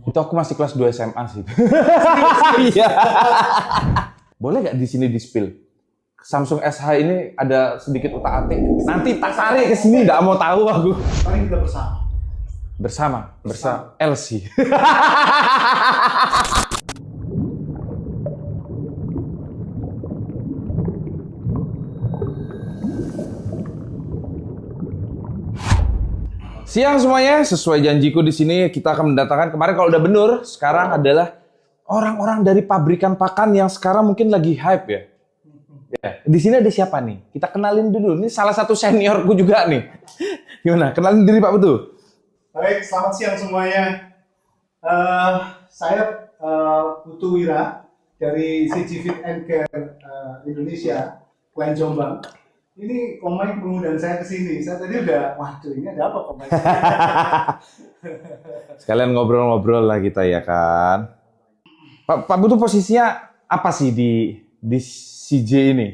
Itu aku masih kelas 2 SMA sih. Iya. Boleh nggak di sini di-spill? Samsung SH ini ada sedikit utak-atik. Nanti tak tarik ke sini, nggak mau tahu aku. Mari kita Bersama LC. Siang semuanya, sesuai janjiku di sini kita akan mendatangkan kemarin kalau udah benur, sekarang adalah orang-orang dari pabrikan pakan yang sekarang mungkin lagi hype ya. Ya, di sini ada siapa nih? Kita kenalin dulu. Ini salah satu seniorku juga nih. Gimana? Kenalin diri Pak Putu. Baik, selamat siang semuanya. Saya Putu Wira dari CG Fit and Care Indonesia, Klien Jombang. Ini Komai mengundang saya ke sini. Saya tadi udah, waduh ini ada apa Komai? Sekalian ngobrol-ngobrol lah kita ya kan. Pak Putu posisinya apa sih di CJ ini?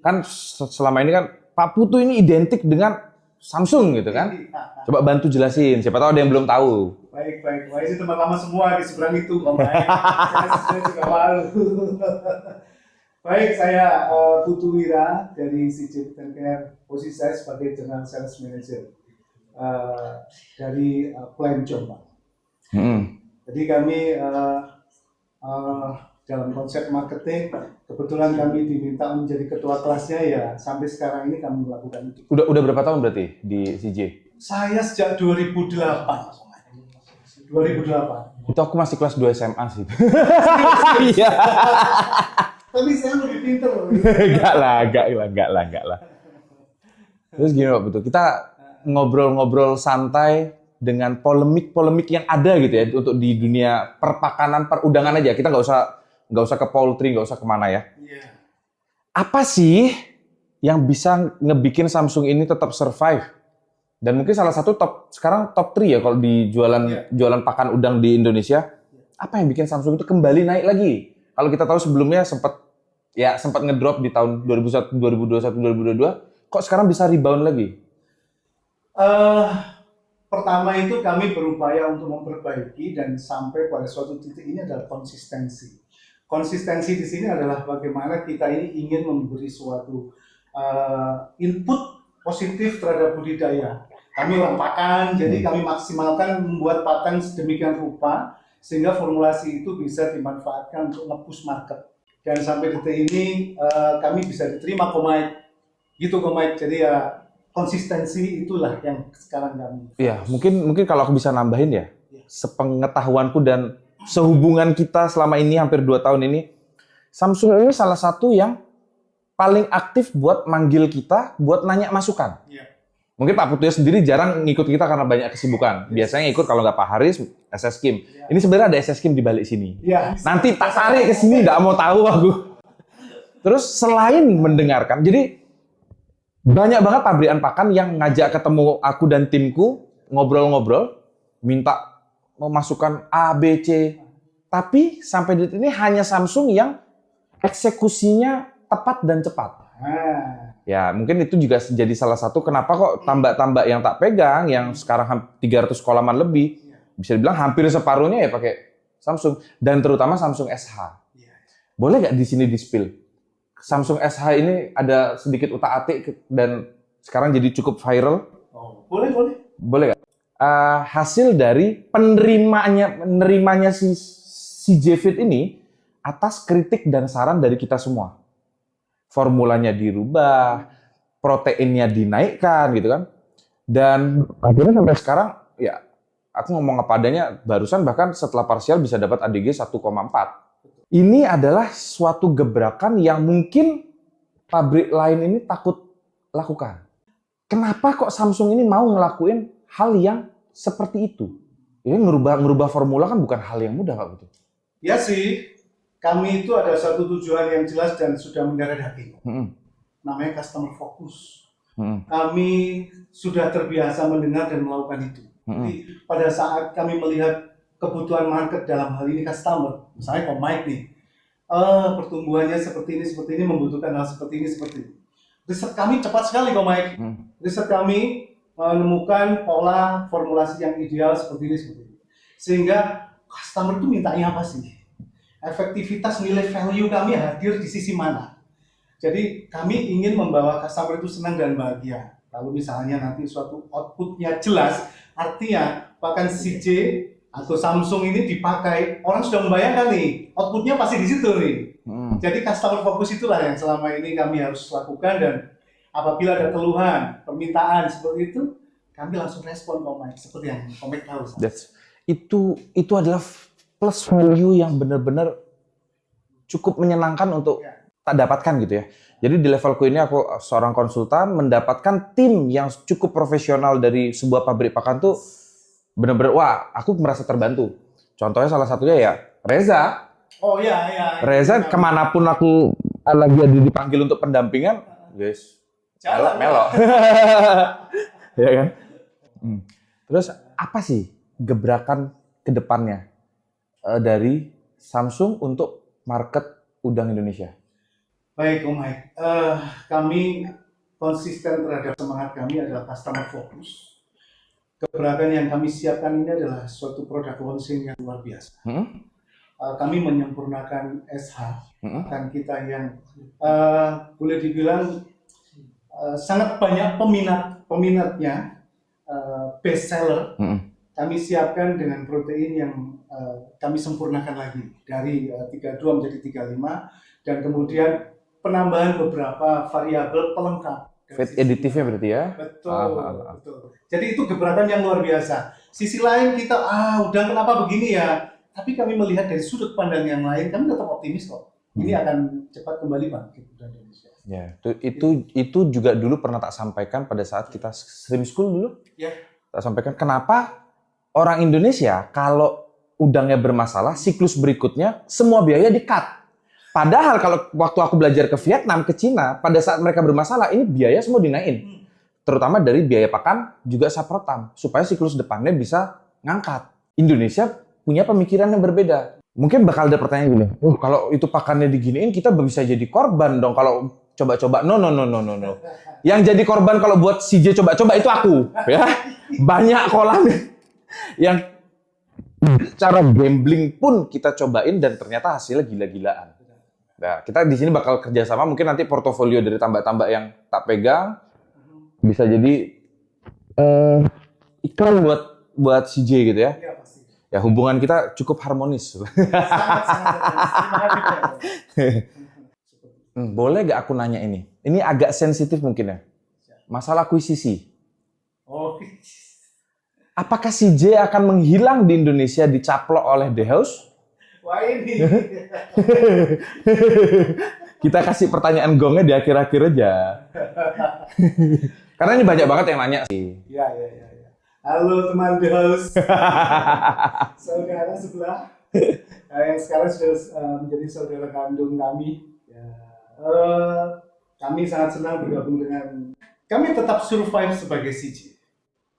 Kan selama ini kan Pak Putu ini identik dengan Samsung gitu kan? Coba bantu jelasin, siapa tahu ada yang belum tahu. Baik. Wah, ini teman lama semua di seberang itu Komai. Saya juga malu. Baik, saya Putu Wira dari CG Fit and Care. Posisi saya sebagai General Sales Manager dari Klien Jombang. Jadi kami dalam konsep marketing, kebetulan kami diminta menjadi ketua kelasnya ya sampai sekarang ini kami melakukan itu. Udah berapa tahun berarti di CJ? Saya sejak 2008. 2008. Itu aku masih kelas 2 SMA sih. Iya. Tapi saya lebih pintar loh. Enggak lah. Terus gini Pak Putu, kita ngobrol-ngobrol santai dengan polemik-polemik yang ada gitu ya untuk di dunia perpakanan, perundangan aja. Kita nggak usah ke poultry, nggak usah kemana ya. Iya. Apa sih yang bisa ngebikin Samsung ini tetap survive? Dan mungkin salah satu sekarang top 3 ya kalau di jualan pakan udang di Indonesia. Apa yang bikin Samsung itu kembali naik lagi? Kalau kita tahu sebelumnya sempat ngedrop di tahun 2021, 2022, kok sekarang bisa rebound lagi? Pertama itu kami berupaya untuk memperbaiki dan sampai pada suatu titik ini adalah konsistensi. Konsistensi di sini adalah bagaimana kita ini ingin memberi suatu input positif terhadap budidaya. Kami orang pakan, jadi kami maksimalkan membuat pakan sedemikian rupa sehingga formulasi itu bisa dimanfaatkan untuk nge-push market. Dan sampai detik ini kami bisa diterima Komai. Gitu Komai. Jadi ya konsistensi itulah yang sekarang kami. Iya, mungkin kalau aku bisa nambahin ya. Sepengetahuanku dan sehubungan kita selama ini hampir 2 tahun ini, Samsung ini salah satu yang paling aktif buat manggil kita, buat nanya masukan. Iya. Mungkin Pak Putu sendiri jarang ngikut kita karena banyak kesibukan. Biasanya ikut kalau nggak Pak Haris, SS Kim. Ini sebenarnya ada SS Kim di balik sini. Iya. Nanti tak tarik ke sini, nggak mau tahu aku. Terus selain mendengarkan, jadi banyak banget pabrikan pakan yang ngajak ketemu aku dan timku, ngobrol-ngobrol, minta memasukkan A, B, C. Tapi sampai detik ini hanya Samsung yang eksekusinya tepat dan cepat. Ya, mungkin itu juga jadi salah satu kenapa kok tambak-tambak yang tak pegang, yang sekarang 300 kolaman lebih, bisa dibilang hampir separuhnya ya pakai Samsung. Dan terutama Samsung SH. Boleh nggak di sini di-spill? Samsung SH ini ada sedikit utak-atik dan sekarang jadi cukup viral. Boleh. Boleh nggak? Hasil dari penerimanya si CJ Fit ini atas kritik dan saran dari kita semua. Formulanya dirubah, proteinnya dinaikkan gitu kan. Dan akhirnya sampai sekarang ya aku ngomong apa adanya, barusan bahkan setelah parsial bisa dapat ADG 1,4. Ini adalah suatu gebrakan yang mungkin pabrik lain ini takut lakukan. Kenapa kok Samsung ini mau ngelakuin hal yang seperti itu? Ini ngerubah formula kan bukan hal yang mudah Pak Putu. Ya sih, kami itu ada satu tujuan yang jelas dan sudah mendarah daging. Namanya customer focus. Kami sudah terbiasa mendengar dan melakukan itu. Jadi pada saat kami melihat kebutuhan market dalam hal ini customer, misalnya Komai nih, pertumbuhannya seperti ini membutuhkan hal seperti ini. Riset kami cepat sekali Komai. Riset kami menemukan pola formulasi yang ideal seperti ini. Sehingga customer itu mintanya apa sih? Efektivitas nilai value kami hadir di sisi mana? Jadi kami ingin membawa customer itu senang dan bahagia. Kalau misalnya nanti suatu outputnya jelas, artinya bahkan CJ atau Samsung ini dipakai, orang sudah membayangkan nih, outputnya pasti di situ nih. Jadi customer fokus itulah yang selama ini kami harus lakukan, dan apabila ada keluhan, permintaan seperti itu, kami langsung respon Komai, seperti yang Komai tahu. Itu adalah plus value yang benar-benar cukup menyenangkan untuk tak dapatkan gitu ya. Jadi di levelku ini aku seorang konsultan mendapatkan tim yang cukup profesional dari sebuah pabrik pakan tuh benar-benar wah, aku merasa terbantu. Contohnya salah satunya ya Reza. Oh iya, iya. Reza kemanapun aku lagi dipanggil untuk pendampingan, guys, melo. Ya kan? Terus apa sih gebrakan ke depannya dari Samsung untuk market udang Indonesia? Baik, Om Mike. Kami konsisten terhadap semangat kami adalah customer focus. Gebrakan yang kami siapkan ini adalah suatu produk launching yang luar biasa. Kami menyempurnakan SH, kan kita yang boleh dibilang sangat banyak peminatnya, best seller. Kami siapkan dengan protein yang kami sempurnakan lagi dari 32 menjadi 35, dan kemudian penambahan beberapa variabel pelengkap. Fat additive-nya berarti ya? Betul, betul. Jadi itu gebrakan yang luar biasa. Sisi lain kita, udang kenapa begini ya? Tapi kami melihat dari sudut pandang yang lain, kami tetap optimis kok. Ini akan cepat kembali bangkit udang Indonesia. Ya, itu juga dulu pernah tak sampaikan pada saat kita stream school dulu. Ya. Tak sampaikan kenapa orang Indonesia kalau udangnya bermasalah, siklus berikutnya semua biaya di-cut. Padahal kalau waktu aku belajar ke Vietnam, ke Cina, pada saat mereka bermasalah, ini biaya semua dinaikin. Terutama dari biaya pakan, juga saprotan. Supaya siklus depannya bisa ngangkat. Indonesia punya pemikiran yang berbeda. Mungkin bakal ada pertanyaan gini, kalau itu pakannya diginiin, kita bisa jadi korban dong. Kalau coba-coba, no. Yang jadi korban kalau buat CJ coba-coba itu aku. Ya. Banyak kolam yang cara gambling pun kita cobain dan ternyata hasilnya gila-gilaan. Nah, kita di sini bakal kerjasama, mungkin nanti portofolio dari tambak-tambak yang tak pegang bisa jadi iklan buat CJ gitu ya. Ya, pasti. Ya hubungan kita cukup harmonis. Boleh gak aku nanya ini? Ini agak sensitif mungkin ya. Masalah akuisisi. Oh. Apakah CJ akan menghilang di Indonesia dicaplok oleh The House? Wah ini. Kita kasih pertanyaan gongnya di akhir-akhir aja. Karena ini banyak banget yang nanya sih. Ya. Halo teman The House. Saudara sebelah. Yang sekarang sudah menjadi saudara kandung kami. Ya. Kami sangat senang bergabung dengan. Kami tetap survive sebagai CJ.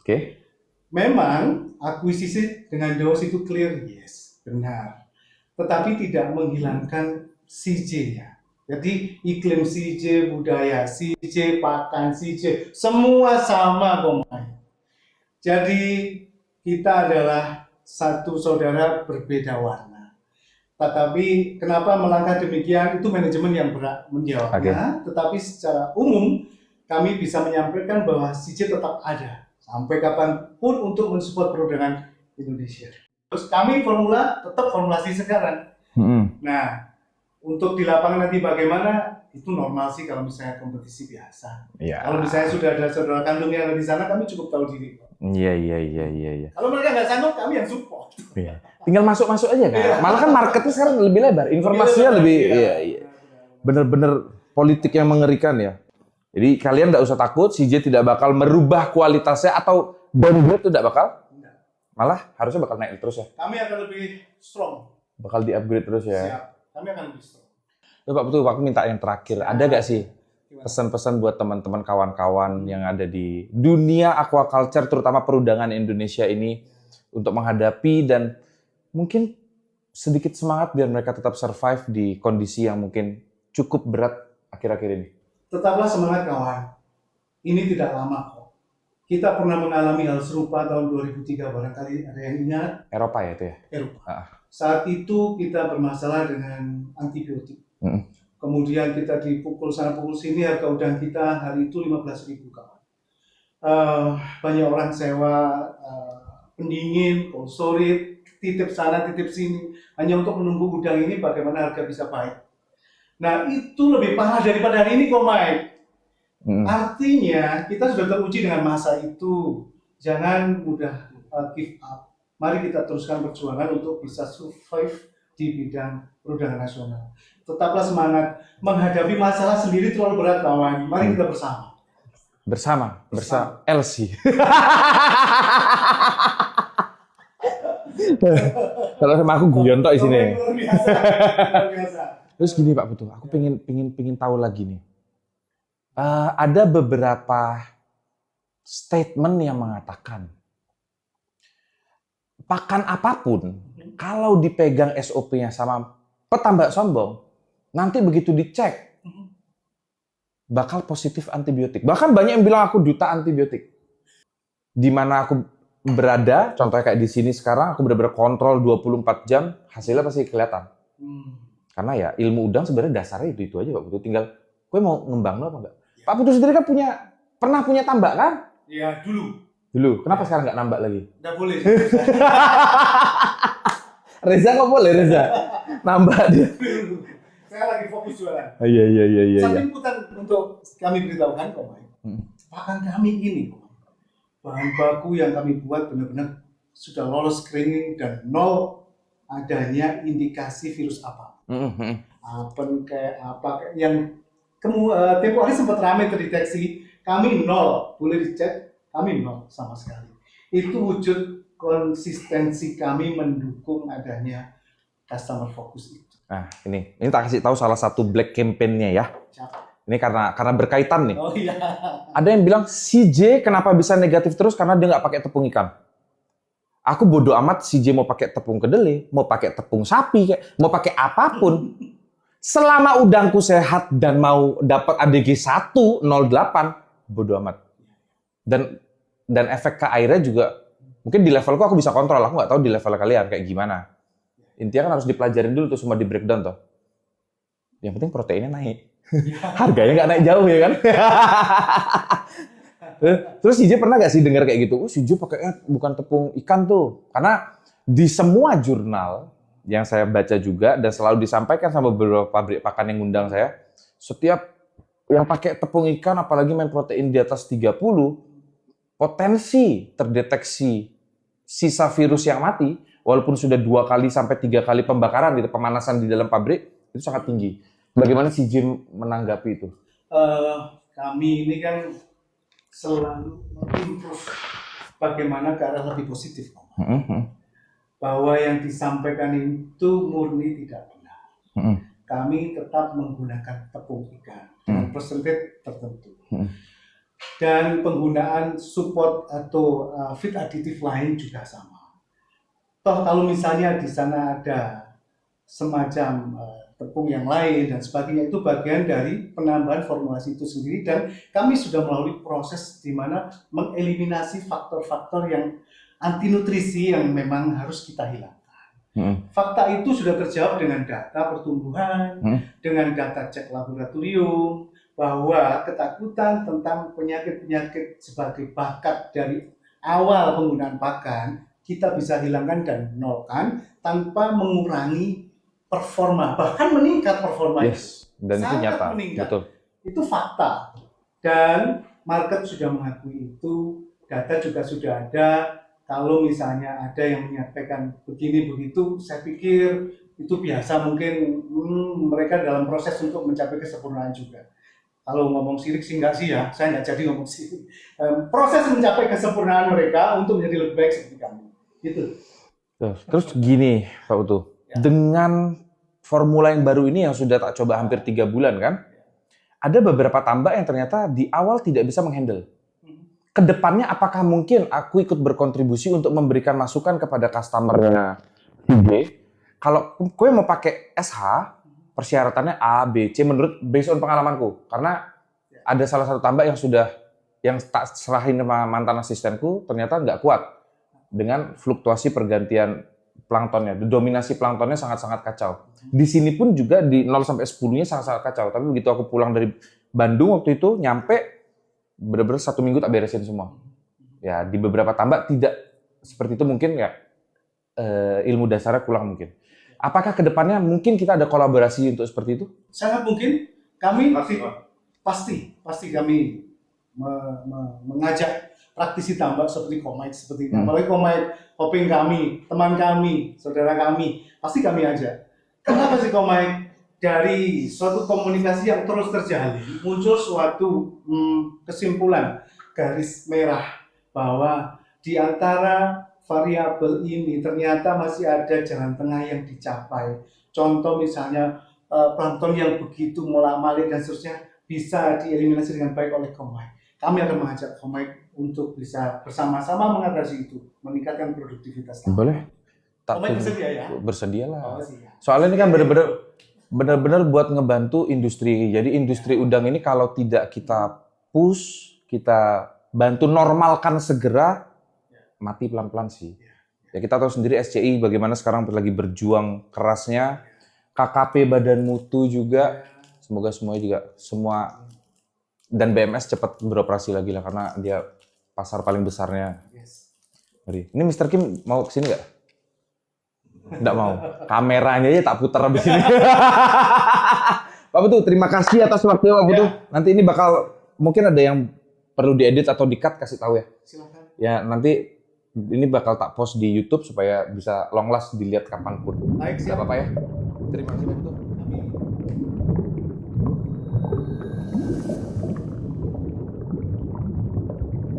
Oke. Memang akuisisi dengan The House itu clear, yes, benar. Tetapi tidak menghilangkan CJ-nya. Jadi iklim CJ, budaya CJ, pakan CJ, semua sama Komai. Jadi kita adalah satu saudara berbeda warna. Tetapi kenapa melangkah demikian, itu manajemen yang berhak menjawabnya. Tetapi secara umum kami bisa menyampaikan bahwa CJ tetap ada sampai kapanpun untuk mensupport perdagangan Indonesia. Terus kami tetap formulasi sekarang. Nah, untuk di lapangan nanti bagaimana, itu normal sih kalau misalnya kompetisi biasa. Ya. Kalau misalnya sudah ada saudara kandung yang ada di sana, kami cukup tahu diri. Iya. Kalau mereka nggak sanggup, kami yang support. Iya. Tinggal masuk aja kan. Malah kan marketnya sekarang lebih lebar, informasinya lebih. Iya. Bener-bener politik yang mengerikan ya. Jadi kalian nggak usah takut, CJ tidak bakal merubah kualitasnya atau downgrade itu tidak bakal. Malah harusnya bakal naik terus ya. Kami akan lebih strong. Bakal di-upgrade terus ya. Siap. Kami akan lebih strong. Ya Pak Putu, aku minta yang terakhir. Ada nggak sih pesan-pesan buat teman-teman kawan-kawan yang ada di dunia aquaculture, terutama perundangan Indonesia ini untuk menghadapi dan mungkin sedikit semangat biar mereka tetap survive di kondisi yang mungkin cukup berat akhir-akhir ini? Tetaplah semangat kawan. Ini tidak lama kok. Kita pernah mengalami hal serupa tahun 2003, barangkali ada yang ingat. Eropa ya itu ya? Eropa. Ah. Saat itu kita bermasalah dengan antibiotik. Kemudian kita dipukul sana pukul sini, harga udang kita hari itu 15.000 kawan. Banyak orang sewa pendingin, konsorit, titip sana titip sini, hanya untuk menunggu udang ini bagaimana harga bisa baik. Nah itu lebih parah daripada hari ini kok Mike. Artinya kita sudah teruji dengan masa itu. Jangan mudah give up. Mari kita teruskan perjuangan untuk bisa survive di bidang perundangan nasional. Tetaplah semangat. Menghadapi masalah sendiri terlalu berat kawan. Mari kita bersama. Bersama Elsie. Kalau sama aku guyon tok isine. Luar biasa. Terus gini Pak Putu, aku pengen tahu lagi nih. Ada beberapa statement yang mengatakan pakan apapun kalau dipegang SOP-nya sama petambak sombong, nanti begitu dicek bakal positif antibiotik. Bahkan banyak yang bilang aku duta antibiotik. Di mana aku berada, contohnya kayak di sini sekarang aku benar-benar kontrol 24 jam, hasilnya pasti kelihatan. Karena ya ilmu udang sebenarnya dasarnya itu aja Pak Putu. Tinggal gue mau ngembang lo apa enggak? Ya. Pak Putu sendiri kan pernah punya tambak kan? Iya, dulu. Kenapa sekarang nggak nambak lagi? Nggak boleh. Reza kok boleh Reza? Nambak dia. Saya lagi fokus jualan. Iya. Samping putar untuk kami beritahukan kok Mike. Pakan kami ini, bahan baku yang kami buat benar-benar sudah lolos screening dan nol adanya indikasi virus apa. Kayak apa yang tempo hari sempat ramai terdeteksi, kami nol, boleh dicek, kami nol sama sekali. Itu wujud konsistensi kami mendukung adanya customer focus itu. Nah, ini tak kasih tahu salah satu black campaign-nya ya. Siapa? Ini karena berkaitan nih. Oh iya. Ada yang bilang CJ kenapa bisa negatif terus karena dia nggak pakai tepung ikan. Aku bodoh amat CJ mau pakai tepung kedelai, mau pakai tepung sapi, mau pakai apapun. Selama udangku sehat dan mau dapat ADG 108, bodoh amat. Dan efek ke airnya juga, mungkin di levelku aku bisa kontrol, aku nggak tahu di level kalian kayak gimana. Intinya kan harus dipelajarin dulu tuh semua di breakdown tuh. Yang penting proteinnya naik. Harganya nggak naik jauh ya kan? Terus CJ pernah nggak sih dengar kayak gitu? CJ pakainya bukan tepung ikan tuh. Karena di semua jurnal yang saya baca juga dan selalu disampaikan sama beberapa pabrik pakan yang ngundang saya, setiap yang pakai tepung ikan apalagi main protein di atas 30, potensi terdeteksi sisa virus yang mati walaupun sudah 2 kali sampai 3 kali pembakaran gitu, pemanasan di dalam pabrik itu sangat tinggi. Bagaimana si Jim menanggapi itu? Kami ini kan selalu improve bagaimana ke arah lebih positif. Bahwa yang disampaikan itu murni tidak benar. Kami tetap menggunakan tepung ikan dengan persentage tertentu. Dan penggunaan support atau feed aditif lain juga sama. Toh kalau misalnya di sana ada semacam tepung yang lain dan sebagainya, itu bagian dari penambahan formulasi itu sendiri, dan kami sudah melalui proses di mana mengeliminasi faktor-faktor yang anti nutrisi yang memang harus kita hilangkan. Fakta itu sudah terjawab dengan data pertumbuhan, dengan data cek laboratorium, bahwa ketakutan tentang penyakit-penyakit sebagai bakat dari awal penggunaan pakan kita bisa hilangkan dan nolkan tanpa mengurangi performa, bahkan meningkat performa. Yes, dan itu nyata. Meningkat. Betul. Itu fakta. Dan market sudah mengakui itu, data juga sudah ada. Kalau misalnya ada yang menyampaikan begini begitu, saya pikir itu biasa, mungkin mereka dalam proses untuk mencapai kesempurnaan juga. Kalau ngomong sirik sih enggak sih ya, saya nggak jadi ngomong sirik. Proses mencapai kesempurnaan mereka untuk menjadi lebih baik seperti kami. Gitu. Terus gini Pak Utu, dengan formula yang baru ini yang sudah tak coba hampir 3 bulan kan, ada beberapa tambak yang ternyata di awal tidak bisa menghandle. Kedepannya apakah mungkin aku ikut berkontribusi untuk memberikan masukan kepada customer-nya CJ? Kalau gue mau pakai SH, persyaratannya A, B, C menurut based on pengalamanku. Karena ada salah satu tambak yang sudah yang tak serahin sama mantan asistenku ternyata nggak kuat dengan fluktuasi pergantian planktonnya. Dominasi planktonnya sangat-sangat kacau. Di sini pun juga di 0 sampai 10-nya sangat-sangat kacau. Tapi begitu aku pulang dari Bandung waktu itu, nyampe bener-bener 1 minggu tak beresin semua. Ya, di beberapa tambak tidak seperti itu mungkin ya, ilmu dasarnya kurang mungkin. Apakah kedepannya mungkin kita ada kolaborasi untuk seperti itu? Sangat mungkin kami pasti kami mengajak praktisi tambak seperti Komite seperti ini. Apalagi Komite, Koping kami, teman kami, saudara kami, pasti kami ajak. Kenapa sih Komite? Dari suatu komunikasi yang terus terjalin, muncul suatu kesimpulan garis merah bahwa di antara variabel ini ternyata masih ada jalan tengah yang dicapai. Contoh misalnya plankton yang begitu mola-malik dan seterusnya bisa dieliminasi dengan baik oleh Komite. Kami akan mengajak Komite untuk bisa bersama-sama mengatasi itu, meningkatkan produktivitas. Boleh. Komite bersedia ya? Bersedialah. Oh, siap. Soalnya ini kan benar-benar buat ngebantu industri. Jadi industri udang ini kalau tidak kita push, kita bantu normalkan segera, mati pelan-pelan sih. Ya kita tahu sendiri SCI bagaimana sekarang lagi berjuang kerasnya. KKP Badan Mutu juga. Semoga semuanya juga dan BMS cepat beroperasi lagi lah karena dia pasar paling besarnya. Ini Mr. Kim mau kesini nggak? Nggak mau. Kameranya aja tak putar habis ini. Pak Putu, terima kasih atas waktunya Pak Putu. Nanti ini bakal mungkin ada yang perlu diedit atau di-cut, kasih tahu ya. Silakan. Ya nanti ini bakal tak post di YouTube supaya bisa long last dilihat kapanpun. Baik, Nggak apa-apa ya. Terima kasih Pak Putu.